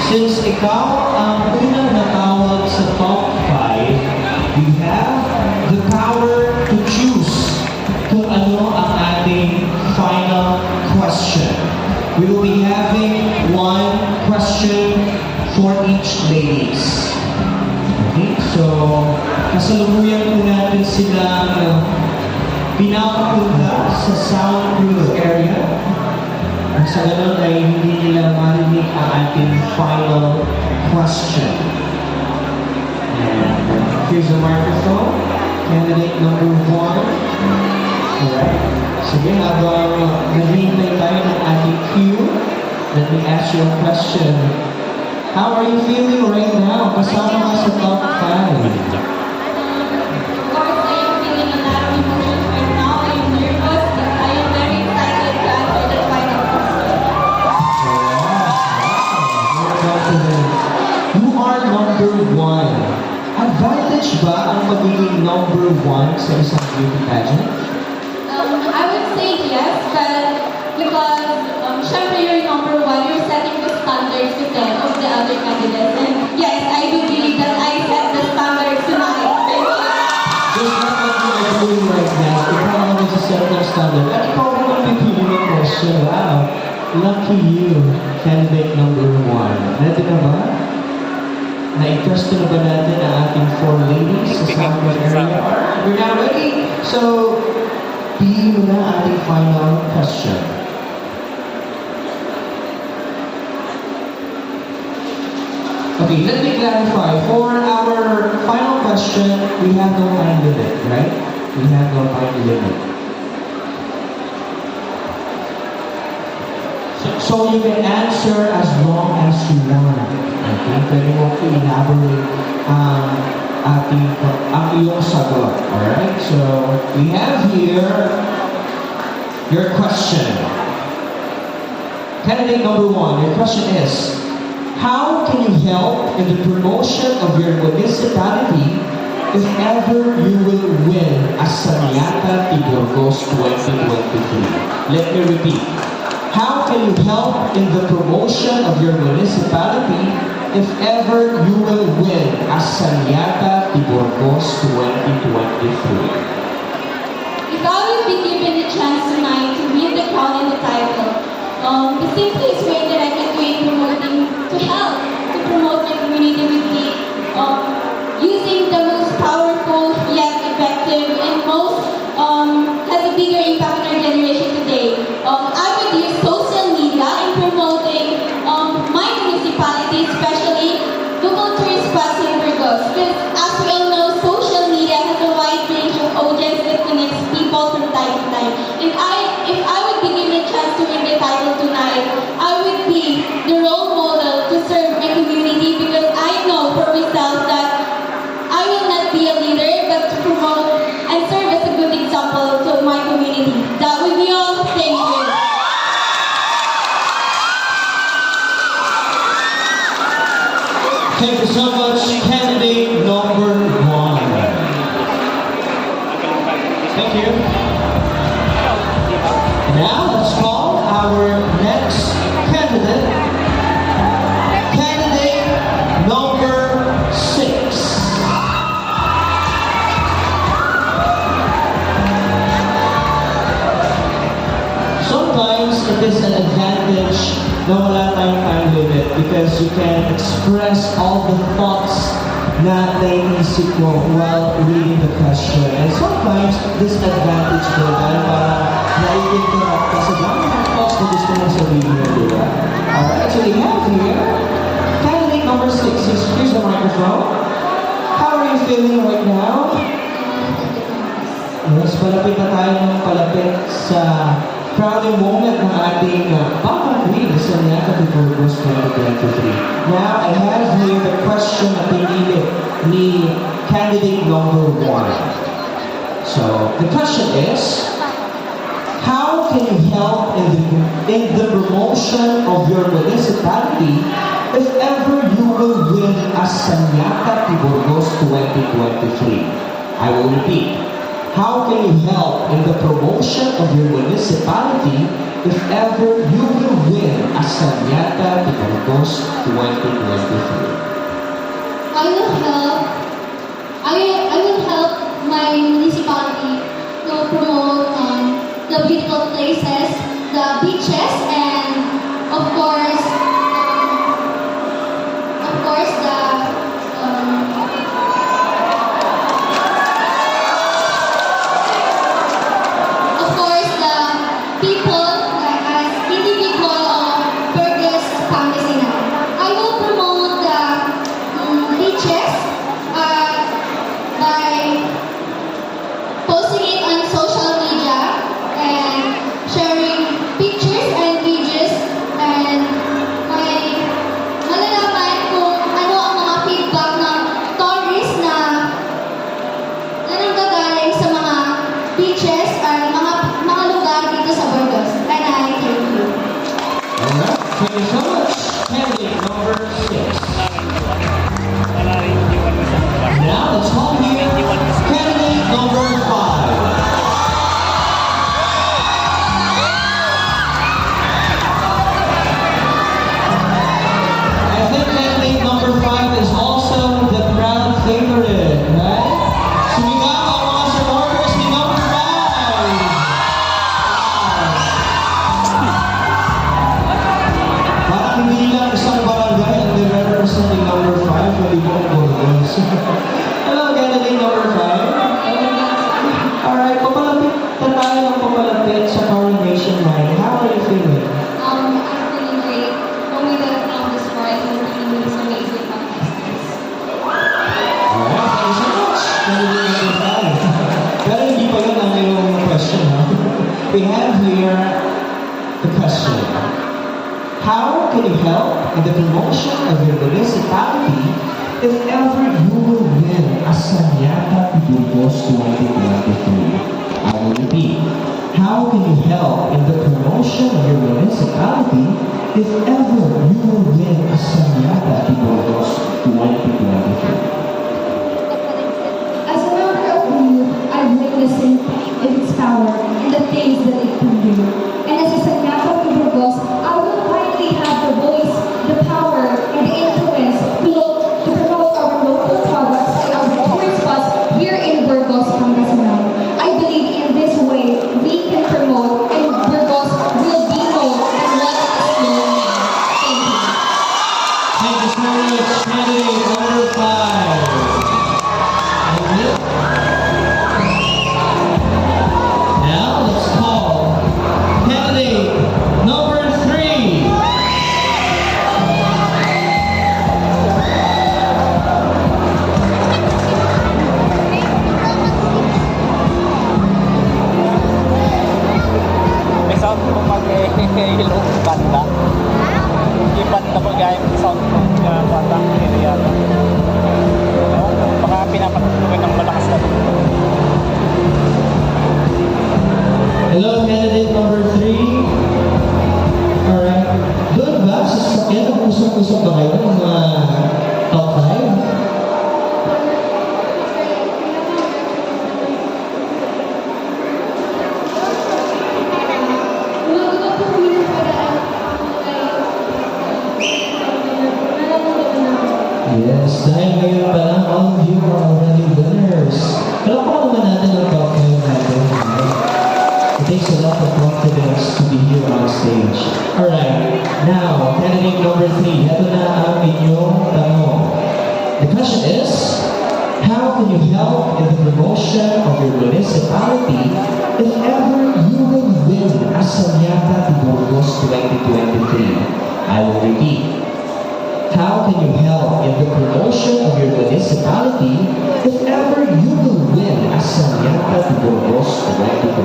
Since ikaw ang unang natawag sa top 5, you have the power to choose kung ano ang ating final question. We will be having one question for each ladies. Okay, so kasalukuyan po natin sila pinapapunta sa soundproof area. Sa ganun ay hindi nila marinig ang ating final question. And here's the microphone. Candidate number 1. Alright. Sige, habang naghihintay tayo ng ating cue, let me ask you a question. How are you feeling right now? Kasama ka sa top 5. You are number 1. Advantage ba ang pagiging number 1 sa isang beauty pageant? I would say yes, but because syempre you're number 1, you're setting the standards to set of the other candidates. And yes, I do believe that I set the standards tonight. Just not what you are doing right now. Ikaw ang nagsiset ng standard. At ikaw rin ang pipili ng question. Wow. Lucky you, candidate number 1. Ready na ba? Na-interest na ba natin ang ating 4 ladies sa sample area? Alright, we're now ready. So, pili mo na ating final question. Okay, let me clarify. For our final question, we have no time limit, right? We have no time limit. So you can answer as long as you want. Okay? Pwede mo i-elaborate ang iyong sagot. Alright? So, we have here your question. Candidate number 1, your question is, how can you help in the promotion of your municipality if ever you will win a Saniata Burgos 2023? Let me repeat. How can you help in the promotion of your municipality if ever you will win a Saniata Burgos 2023? If I would be given the chance tonight to win the crown and the title, the simplest way that I can do in promoting, to help to promote my community would be using the most powerful yet effective and most has a bigger impact on our generation today. I would use social media in promoting my municipality, especially local tourist spots in Burgos. Because as we all know, social media has a wide range of audience that connects people from time to time. And if I would be given a chance to win the title tonight, I would be the role model to serve my community, because I know for myself that I will not be a leader, but to promote and serve as a good example to my community. That would be all. Thank you. Thank you so much, candidate number 1. Thank you. Now let's call our next candidate. Candidate number 6. Sometimes it is an advantage na wala tayong time limit because you can express all the thoughts na naiisip mo while reading the question. And sometimes disadvantage ko dahil parang nai-interrupt ka sa dami ng thoughts na gusto mo sabihin mo, di ba? Alright, so we have here candidate number 6. Here's the microphone. How are you feeling right now? Yes, palapit na tayo ng palapit sa crowning moment ng ating Papa Queen sa Saniata Burgos 2023. Now, I have here the question na pinili ni candidate number 1. So, the question is, how can you help in the promotion of your municipality if ever you will win a Saniata Burgos 2023? I will repeat. How can you help in the promotion of your municipality if ever you will win a Saniata Burgos 2023? I will help my municipality to promote the beautiful places, the beaches, and of course the people as individual of Burgos, Pangasinan. I will promote the beaches by posting it on social media and sharing pictures and videos, and malalaman kung ano ang mga feedback ng tourists na nanggagaling sa mga beaches at mga lugar dito sa Burgos. And I thank you. Alright, thank you so much. Candidate number 6. Now let's call here candidate number 5. I think candidate number 5 is also the crowd favorite, right? Sumigaw ang mga supporters ni number 5. representing number 5 from the Burgos. Hello, candidate number 5. Alright, papalapit na tayo ng papalapit sa coronation line. How are you feeling? I'm feeling great. Knowing that I found this prize and meeting with these amazing contestants. Alright, thank you so much. Candidate number 5. Pero hindi pa yun ang iyong question, ha? We have here the question. How can you help in the promotion of your municipality if ever you will win a Saniata Burgos 2023? I will repeat. How can you help in the promotion of your municipality if ever you will win a Saniata Burgos 2023? As a member of the youth, I've witnessed its power and the things that it can do. And as a Saniata Burgos, I will finally have the voice, the power, and the influence to promote our local products and our tourist spots here in Burgos, Pangasinan. I believe in this way we can promote and Burgos will be known and what it is known now. Thank you. Thank you so much, candidate number 5. Now let's call candidate number 3. May sound ko mag-ilong banda. Ibanda ko gaya ng sound ko banda. Yata. Baka pinapatutulungan ng malakas na ito. Hello, candidate number 3. Alright. Doon ba sa sasakyan ang usap-usap ba kayo ng mga top 5? Gumagawa po kami ng paraan Yes, dahil ngayon pa lang, all of you are already winners. Palakpakan naman natin ang top 5 natin. It takes a lot of confidence to be here on stage. Alright, now, candidate number 3. Ito na ang inyong tanong. The question is, how can you help in the promotion of your municipality if ever you will win a Saniata Burgos 2023? I will repeat. How can you help in the promotion of your municipality if ever you will win a Saniata Burgos 2023?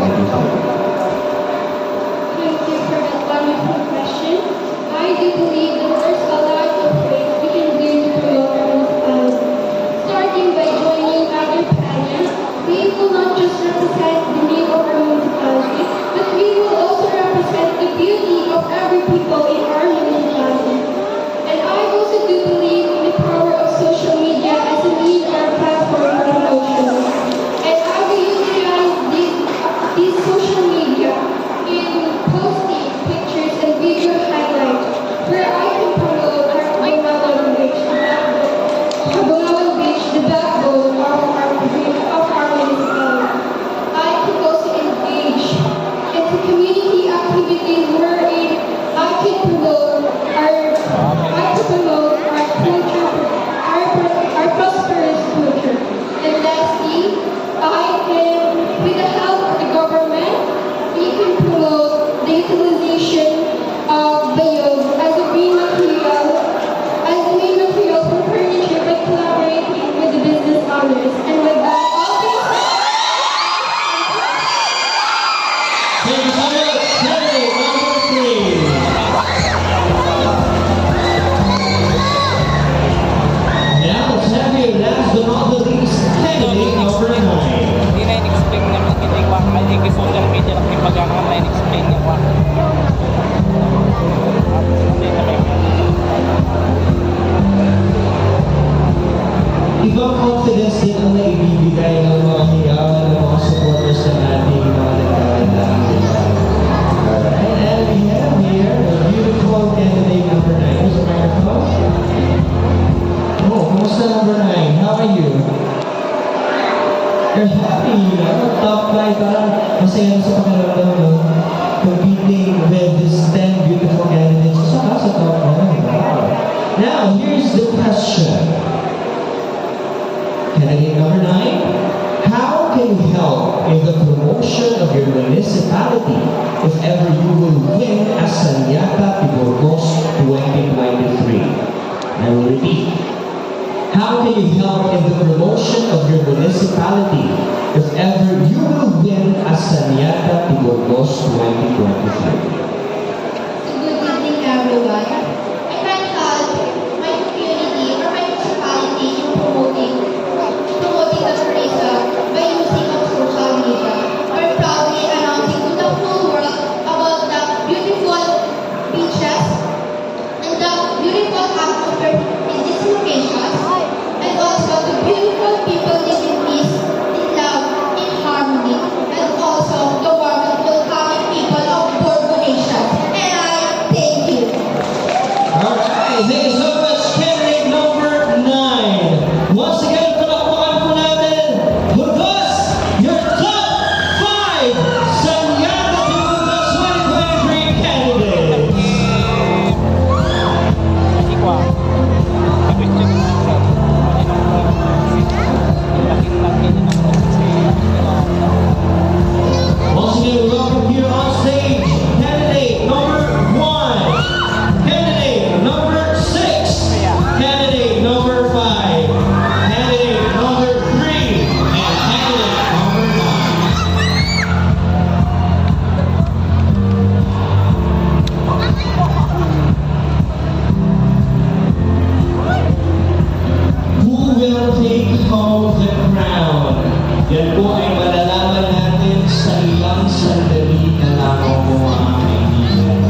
Thank you for that wonderful question. I do believe that there's a lot of ways we can do to promote our municipality. Starting by joining other pageants, we will not just represent the name of our municipality, but we will also represent the beauty of every people in our municipality. And I also do believe in the power of social media as a means or platform for promotion. And I will utilize these social media in posting pictures and video highlights where I can promote our Bungawan Beach, the backbone of our municipality. I can also engage into community activities wherein I can promote our culture, our prosperous culture. And lastly, with the help of the government, we can promote the utilization of Bayog as a main material for furniture by collaborating with the business owners. And with that, all being Thank you so much, candidate number 3. Now let's have you last but not the least, candidate number 9. Hindi na in-explain namin hindi ko hindi ko social media lang ipagkakaroon na in-explain niya ko. Hindi na kayo. Ibang confidence din ang naibibigay ng mga hiyawan ng mga supporters ng ating mga nagkakandang. Alright, and we have here a beautiful candidate number 9. Who's the microphone? Oh, kumusta number 9? How are you? You're happy, top 5 parang masaya sa pakiramdam, no? Competing with these 10 beautiful candidates. Sa top 5. Wow. Now, here's the municipality if ever you will win as Saniata Burgos 2023. I will repeat. How can you help in the promotion of your municipality if ever you will win as Saniata Burgos 2023? Good evening, everyone. I can help my community or my municipality in promoting the tourism by using of social media or proudly announcing to the whole world about the beautiful beaches and the beautiful atmosphere in these locations, and also the beautiful people living in peace, in love, in harmony, and also the warm and welcoming people of Burgos Nation. And I thank you. Alright, thank you so much, candidate number 9. Once again, palakpakan po natin, Burgos, your top 5 Saniata Burgos 2023 candidates. Hindi ko question mo sa laki-laki na naman kasi Once again, we welcome here on stage, candidate number 1, candidate number 6, candidate number 5, candidate number 3, and candidate number 9. Who will take home the crown? Yan po ay malalaman natin sa ilang sandali na lamang po mga kaibigan.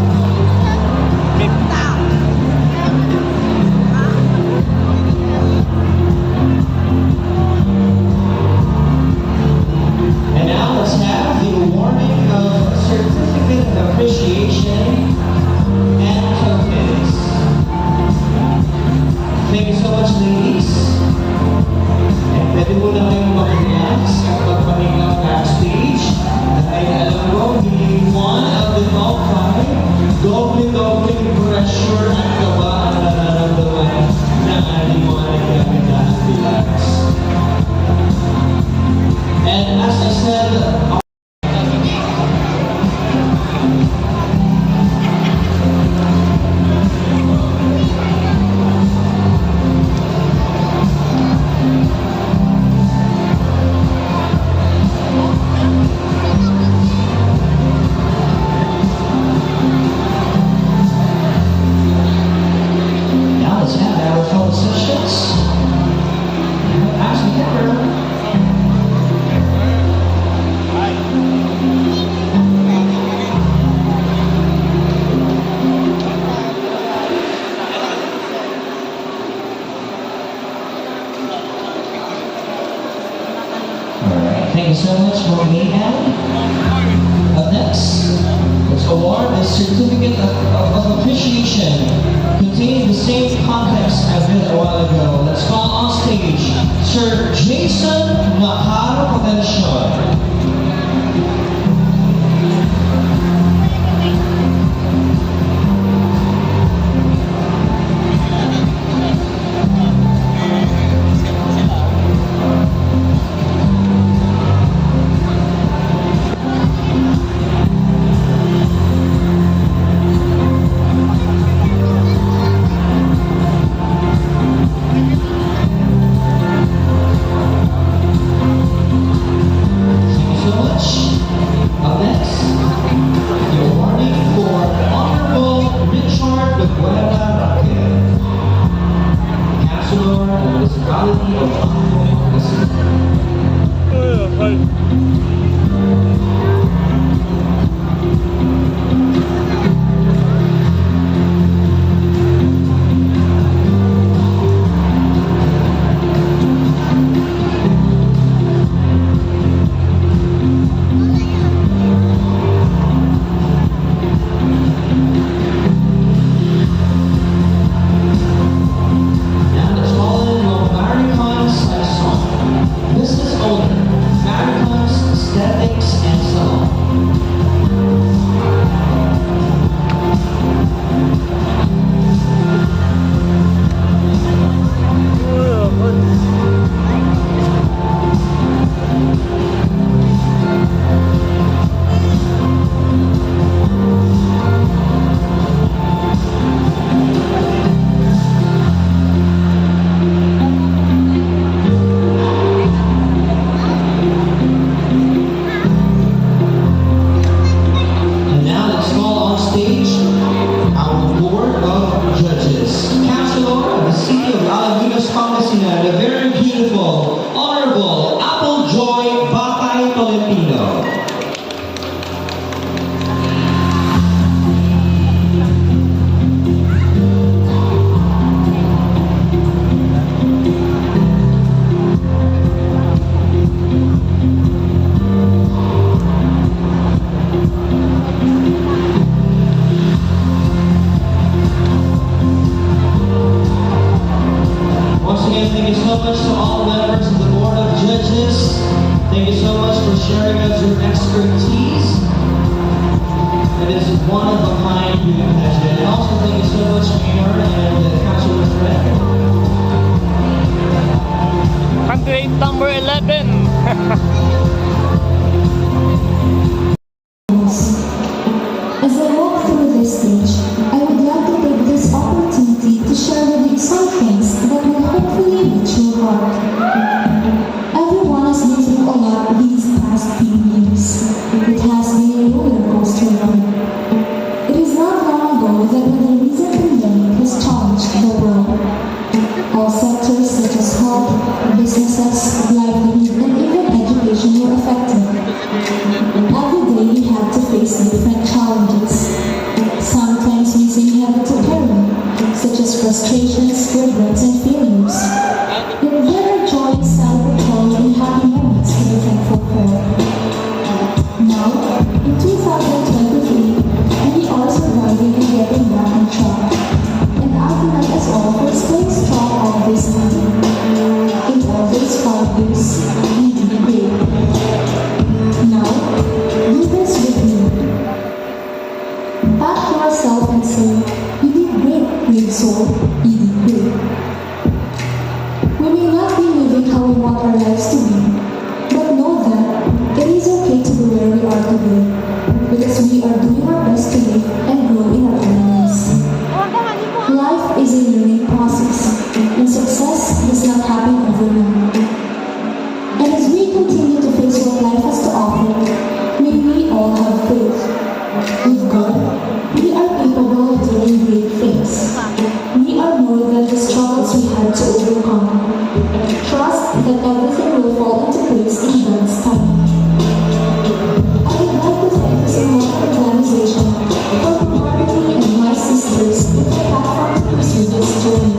And now let's have the awarding of Certificate of Appreciation and tokens. Thank you so much, ladies. And pwede mo na kayong mag-relax at magpahinga backstage. At ay alam ko, hindi one of the top 5, doble pressure at kaba ang nararamdaman ng ating mga nagkaganda at relax. And as I said, now let's have our photo sessions. Ask the camera. Alright, thank you so much for me, Anne. Up next, let's award the Certificate of Appreciation containing the same context as did a while ago. Let's call on stage Sir Jason Maharo Poblacion. frustrations, regrets, and failures. Yet there are joys, celebratory, and happy moments to be thankful for. Now, in 2023, we are surviving and getting back on track. And I commend us all for staying strong all this time. In all these 5 years, we did great. Now, do this with me. Pat yourself and say, you did great, brave soul, you did great. We may not be living how we want our lives to be, but know that it is okay to be where we are today, because we are doing our best to live and grow in our own ways. Life is a learning process, and success does not happen overnight. And as we continue to face what life has to offer, may we all have faith. With God, we are capable of doing great things. We are more than the struggles we had to overcome. Trust that everything will fall into place in God's time. I would like to thank the Saniata organization for providing me and my sisters with the platform to pursue this journey.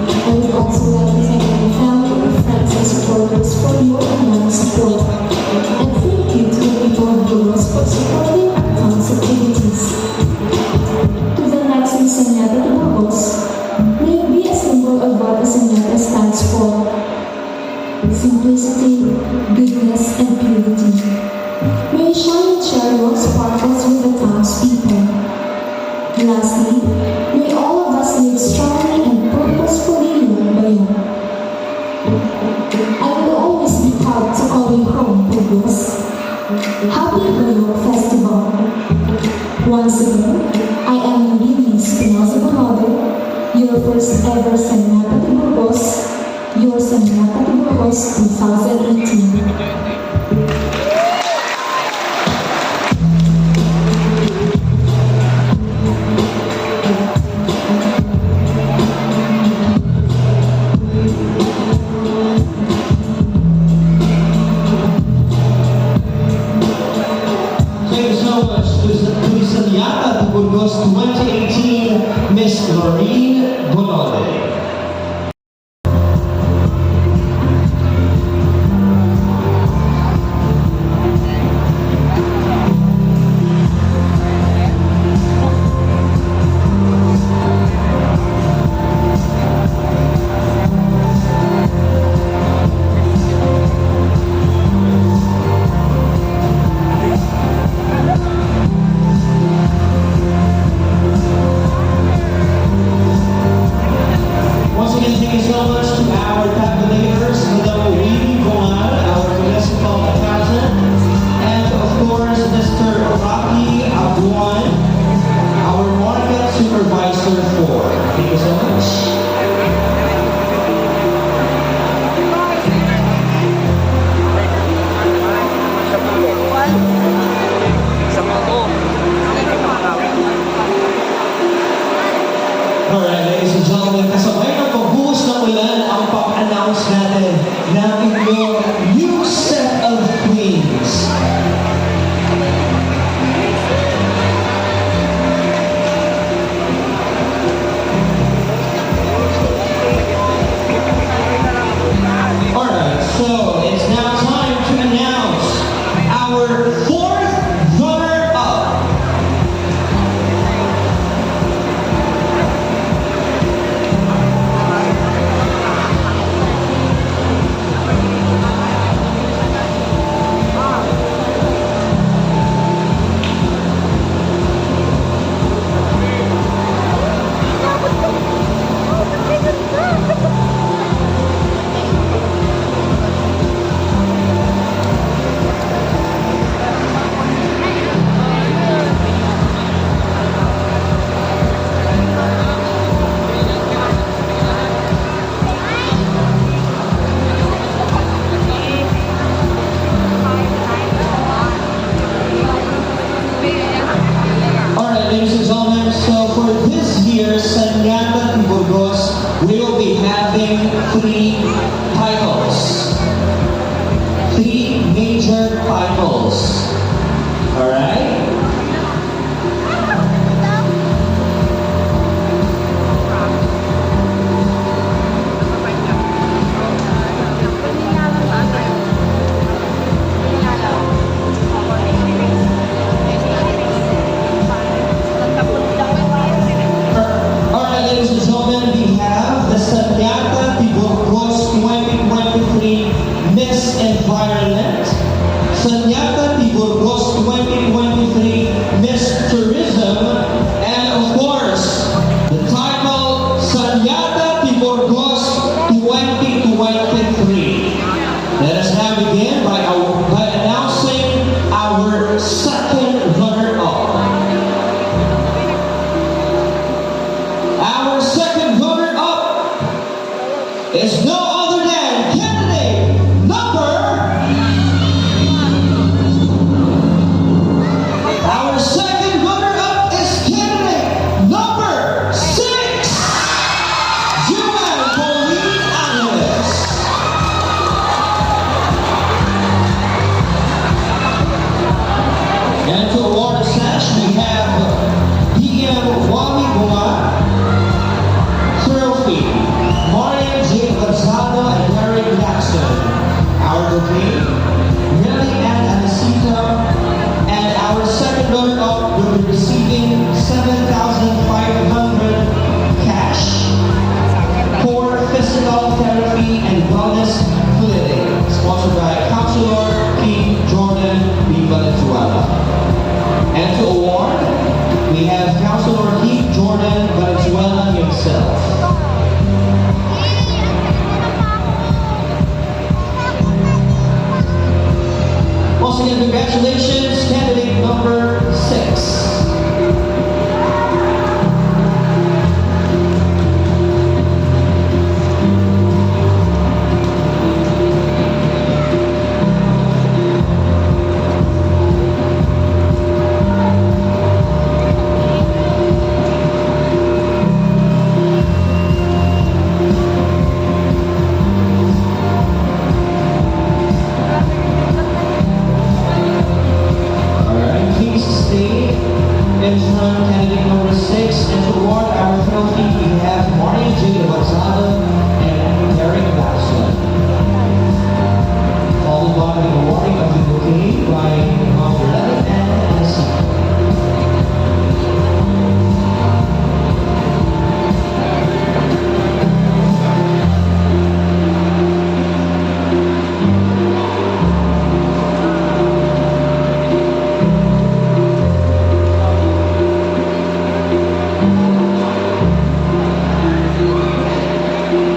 I would also like to thank my family, friends, and supporters for your immense support. And thank you to the people of Burgos for supporting our fans activities. To the next in Saniata to Burgos, may it be a symbol of what the Saniata stands for: simplicity, goodness, and purity. May shine and share your sparkles with the townspeople. Lastly, may all of us live strongly and purposefully in Bayog. I will always be proud to call you home, Burgos. Happy Bayog Festival! Once again, I am Lily Espinosa Bonode, your first ever Saniata to Burgos, your Saniata to Burgos 2018. Thank you so much to the Saniata to Burgos 2018, Miss Lorene Bonode. Once again, thank you so much to our tabulators, Madam Willie Goman, our municipal accountant, and of course, Mr. Rocky Abuan, our market supervisor 4. Thank you so much. Alright, ladies and gentlemen, kasabay ng pagbuhos ng ulan ang pag-announce natin ng inyong new set of queens. Alright, so it's now time to announce our 4th runner-up. Ladies and gentlemen, so for this year's Saniata to Burgos, we will be having 3 titles. 3 major titles. Alright? Our second runner-up is no other than candidate number. Our second runner-up is candidate number 6, Juan Pauline Angeles. And to award the sash, we have PM Wally Goma Trophy, Marian J. Gonzalo and Derek Jackson. Our bouquet, Nelly and Anisita, and our second runner-up will be receiving 7,500 cash for physical therapy and wellness clinic, sponsored by Counselor King Jordan B. Valenzuela. And to award, we have Counselor King Jordan Valenzuela himself. Once again, congratulations, candidate number 6. Alright, please stay in front, candidate number 6, and to award our trophy, we have Mario J. Gonzalo and Derek Jackson. Followed by the awarding of the bouquet by number 11 and Anisita.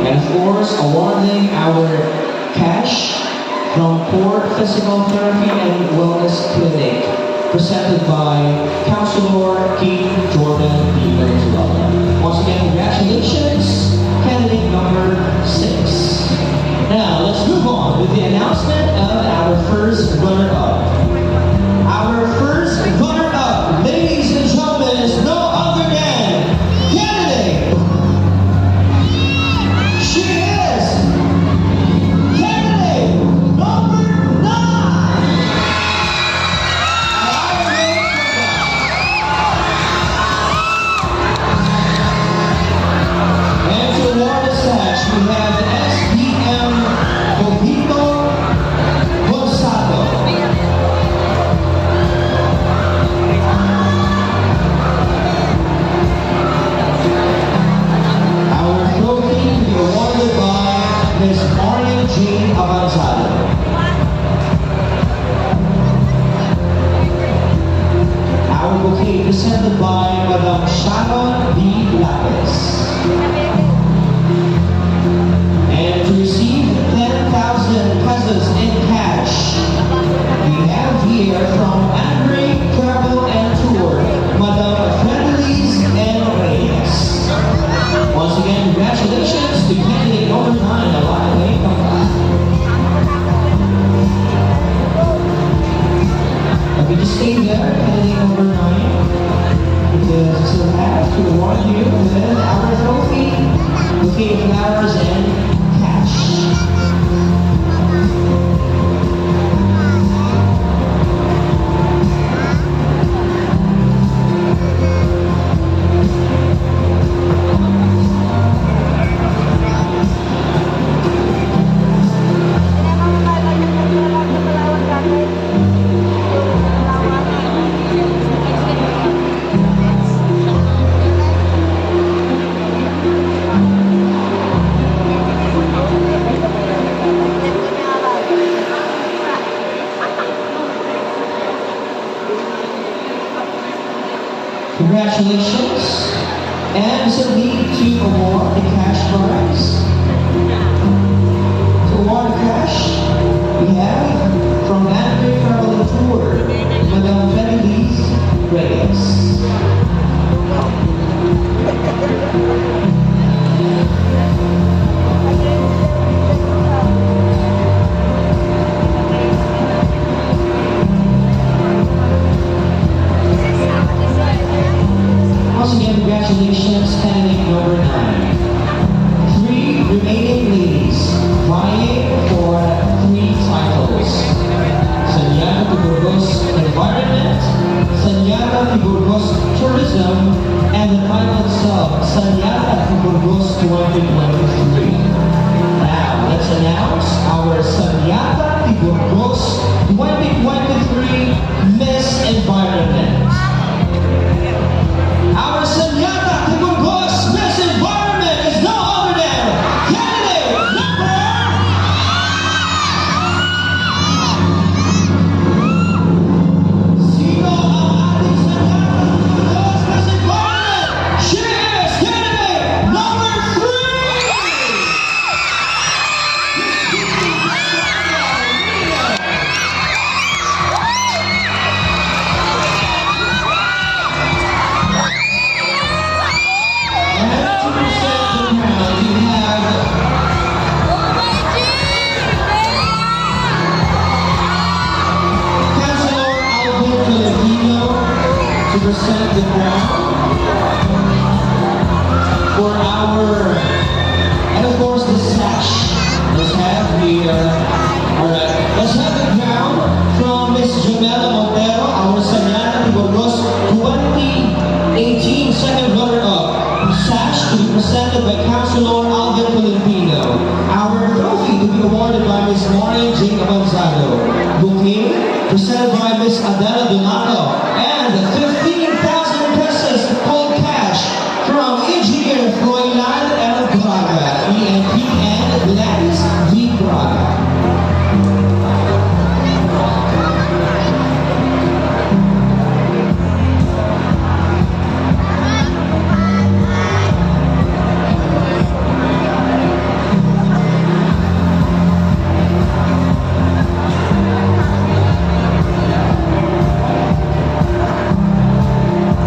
And of course, awarding our cash from Core Physical Therapy and Wellness Clinic, presented by Counselor King Jordan B. Valenzuela. Once again, congratulations, candidate number 6. Now, let's move on with the announcement of our first runner-up. Our first runner-up, ladies and gentlemen, is no other than candidate. She is candidate number 9. And to award the sash, we have the SPM Bobito Gonzalo. Our trophy to be awarded by Ms. Marian J. Avanzado. Our bouquet presented by Madam Sharon B. Lapis. And to receive 10,000 pesos in cash, we have here from Andre Travel and Tour, Madam Friendlies and Reyes. Once again, congratulations to candidate number 9, Alaya. Come back. Okay, just stay there, candidate number 9, because we still have to award you with our trophy, bouquet of flowers and cash. Congratulations. And so we need to award the cash prize. To award the cash, we have from Andre Travel and Tour, Madam Friendlies Reyes. congratulations, candidate number 9. 3 remaining ladies vying for 3 titles. Saniata to Burgos Environment, Saniata to Burgos Tourism, and the final itself, Saniata to Burgos 2023. Now, let's announce our Saniata to Burgos 2023 Miss Environment. Our Saniata to Burgos Miss Environment is no other than candidate number... Sino ang ating Saniata to Burgos Miss Environment? She is candidate number 3! To present the crown for our, and of course the sash. Let's have the, alright, let's have the crown from Miss Jamela Montero, our Saniata de Burgos 2018 second runner-up. Sash to be presented by Councilor Alvin Filipino. Our trophy to be awarded by Miss Maureen J. Avanzado. Bouquet presented by Miss Adela Donato. And 15,000 pesos cold cash from Engineer Froilan L. Braga, ENP and Gladys V. Braga.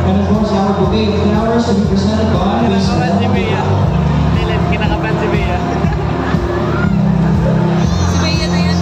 And of course, our bouquet of flowers to be presented by Miss Kinakabahan si Bea. Dylan, kinakabahan si Bea. Si Bea na yan.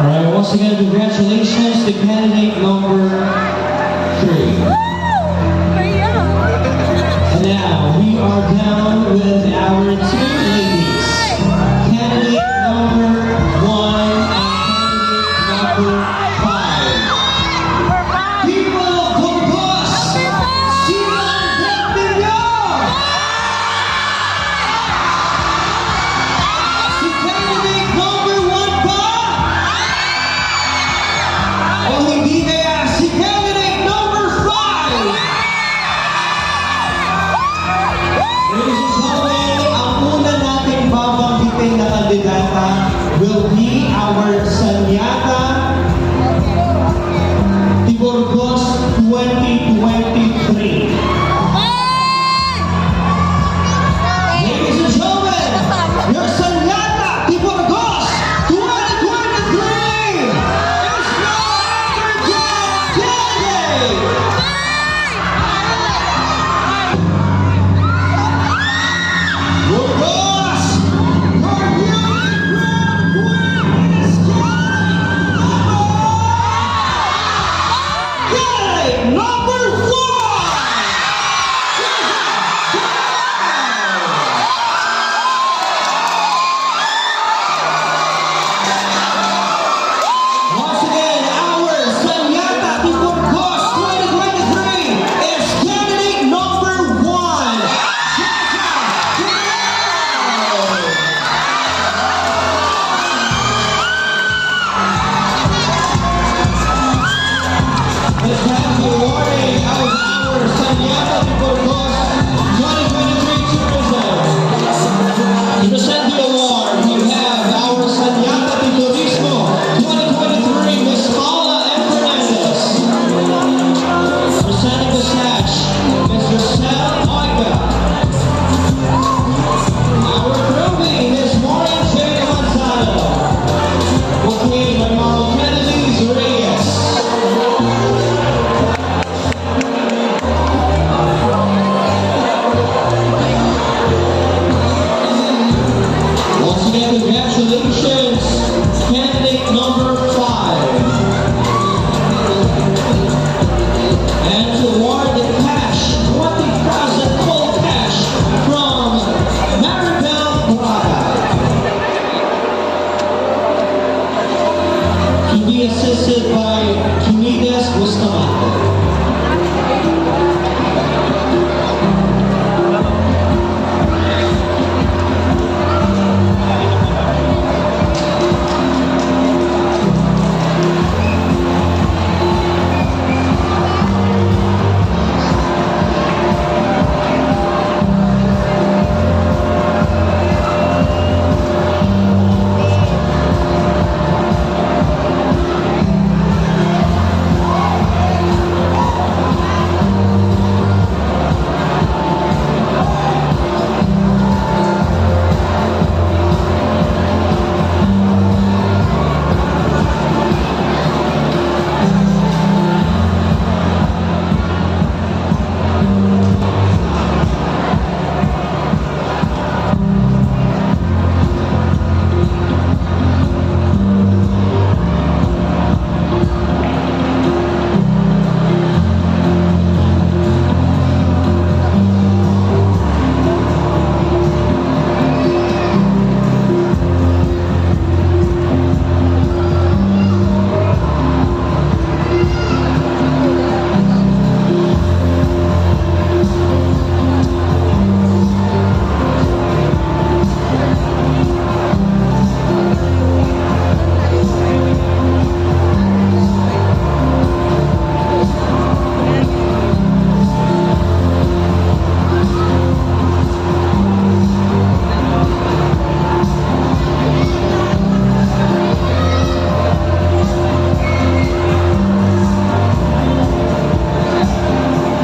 Alright, once again, congratulations to candidate number 3. And now, we are down with our 2 ladies. Candidate number 1 and candidate number 5. People of Burgos, Silang Bayog! Si candidate number 1 ba? O hindi kaya si candidate number 5? Ladies and gentlemen, ang una nating babanggitin na kandidata will be our Saniata de Burgos 2023. Ladies and gentlemen, your Saniata de Burgos be assisted by Kunides Bustamante.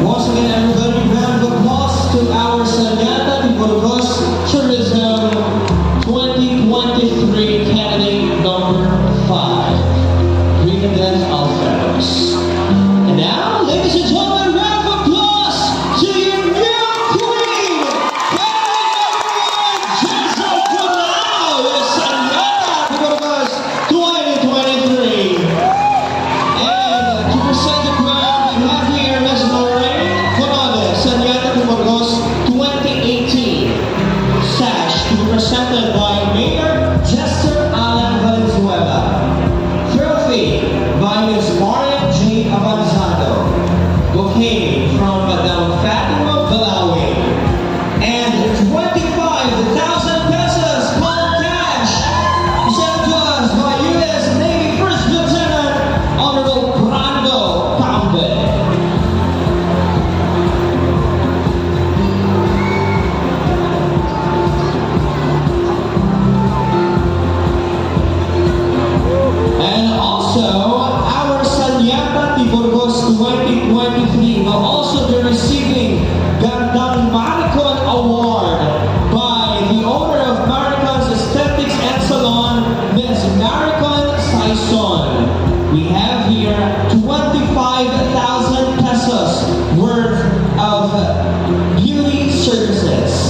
Once again, everybody, round of applause to our Saniata de Burgos Tourism 2023 candidate number 5, Trinidad Alferos. And now, ladies and gentlemen, round of applause to your new queen, candidate number 1, with Saniata de Burgos 2023. And to present the crown, we have here Ms. Lorraine Saniata de Burgos 2018 sash to be presented by Mayor Jester Alan Valenzuela. Trophy by Ms. Marian J. Avanzado. Bouquet from Madam Fatima Balawi. And 25,000 pesos cold cash presented to us by U.S. Navy First Lieutenant Honorable Brando Tambe. And also, our Saniata de Burgos 2023 will also be receiving Gandang Maricon Award by the owner of Maricon's Aesthetics and Salon, Ms. Maricon Saison. We have here 25,000 pesos worth of beauty services.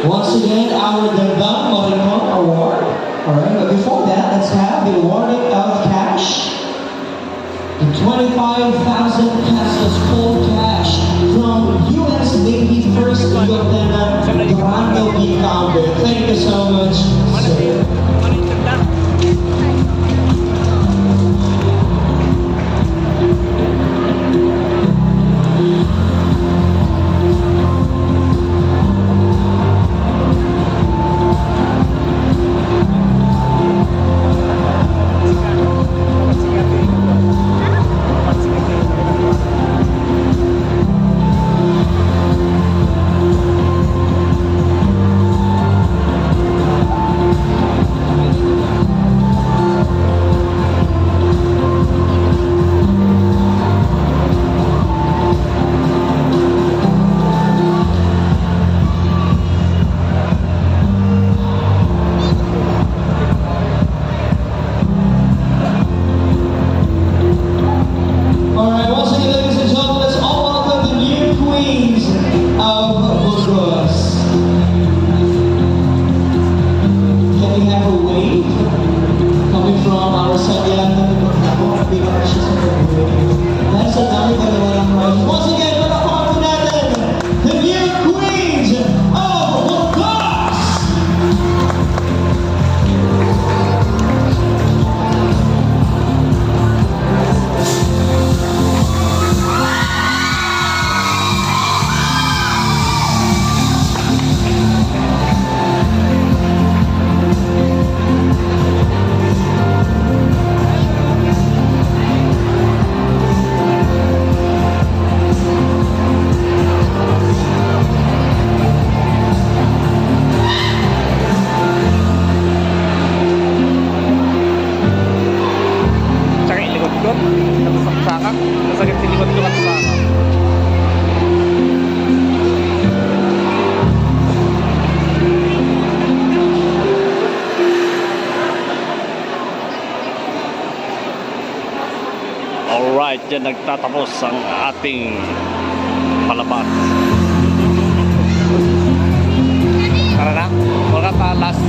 Once again, our Gandang Maricon Award. Alright, but before that, let's have the awarding of cash. The 25,000 pesos full cash from U.S. Navy First Lieutenant Brando B. Cambe. Thank you so much, sir. from our Saniata. Ako, bigyan siya sa pagbuhay. Dahil sa dami pa na walang rides. Once again, palakpakan po natin the new queens of Burgos! Tsaka yung likod ko. Natasaksakan. Nasagad si likod ko at saka. Alright, dyan nagtatapos ang ating palabas. Tara na, wala ka last